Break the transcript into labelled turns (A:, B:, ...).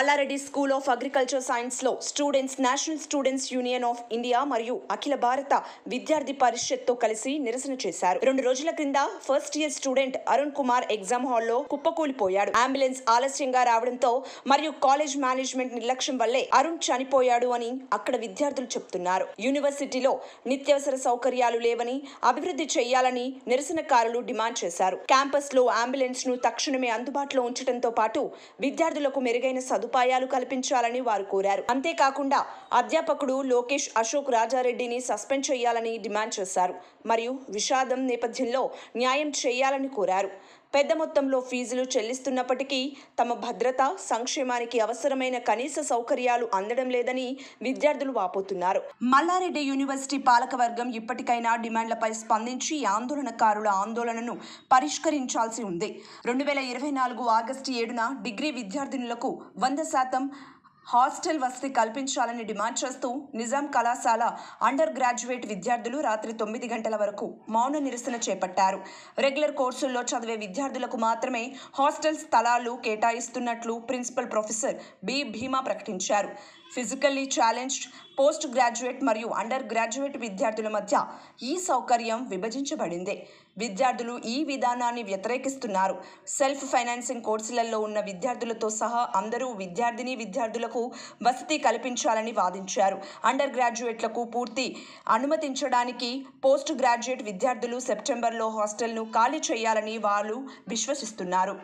A: Mallareddy school of agriculture science లో students national students union of India మరియు అఖిల భారత విద్యార్థి పరిషత్ తో కలిసి నిరసన చేశారు. 2 రోజుల క్రింద first year student Arun Kumar exam హాల్లో కుప్పకూలిపోయాడు. అంబులెన్స్ ఆలస్యంగా రావడంతో మరియు కాలేజ్ మేనేజ్మెంట్ నిర్లక్ష్యం వల్లే అరుణ్ చనిపోయాడు అని అక్కడ విద్యార్థులు చెప్తున్నారు. యూనివర్సిటీలో నిత్యావసర సౌకర్యాలు లేవని అభివృద్ధి చేయాలని నిరసనకారులు డిమాండ్ చేశారు. క్యాంపస్ లో అంబులెన్స్ ను తక్షణమే అందుబాటులో ఉంచడంతో పాటు విద్యార్థులకు మెరుగైన సదుపాయాలు కల్పించాలని వారు కోరారు. అంతేకాకుండా అధ్యాపకుడు లోకేష్ అశోక్ రాజారెడ్డిని సస్పెండ్ చేయాలని డిమాండ్ చేశారు. మరియు విషాదం నేపథ్యంలో న్యాయం చేయాలని కోరారు. పెద్ద మొత్తంలో ఫీజులు చెల్లిస్తున్నప్పటికీ తమ భద్రత, సంక్షేమానికి అవసరమైన కనీస సౌకర్యాలు అందడం లేదని విద్యార్థులు వాపోతున్నారు. మల్లారెడ్డి యూనివర్సిటీ పాలకవర్గం ఇప్పటికైనా డిమాండ్లపై స్పందించి ఆందోళనకారుల ఆందోళనను పరిష్కరించాల్సి ఉంది. 2024 ఆగస్టు 7న డిగ్రీ విద్యార్థినులకు 100% హాస్టల్ వసతి కల్పించాలని డిమాండ్ చేస్తూ నిజాం కళాశాల అండర్ గ్రాడ్యుయేట్ విద్యార్థులు రాత్రి 9 గంటల వరకు మౌన నిరసన చేపట్టారు. రెగ్యులర్ కోర్సుల్లో చదివే విద్యార్థులకు మాత్రమే హాస్టల్ స్థలాలు కేటాయిస్తున్నట్లు ప్రిన్సిపల్ ప్రొఫెసర్ బి భీమా ప్రకటించారు. ఫిజికల్లీ ఛాలెంజ్డ్ పోస్ట్ గ్రాడ్యుయేట్ మరియు అండర్ గ్రాడ్యుయేట్ విద్యార్థుల మధ్య ఈ సౌకర్యం విభజించబడింది. విద్యార్థులు ఈ విధానాన్ని వ్యతిరేకిస్తున్నారు. సెల్ఫ్ ఫైనాన్సింగ్ కోర్సులలో ఉన్న విద్యార్థులతో సహా అందరూ విద్యార్థులకు వసతి కల్పించాలని వాదించారు. అండర్ గ్రాడ్యుయేట్లకు పూర్తి అనుమతించడానికి పోస్ట్ గ్రాడ్యుయేట్ విద్యార్థులు సెప్టెంబర్లో హాస్టల్ను ఖాళీ చేయాలని వాళ్ళు విశ్వసిస్తున్నారు.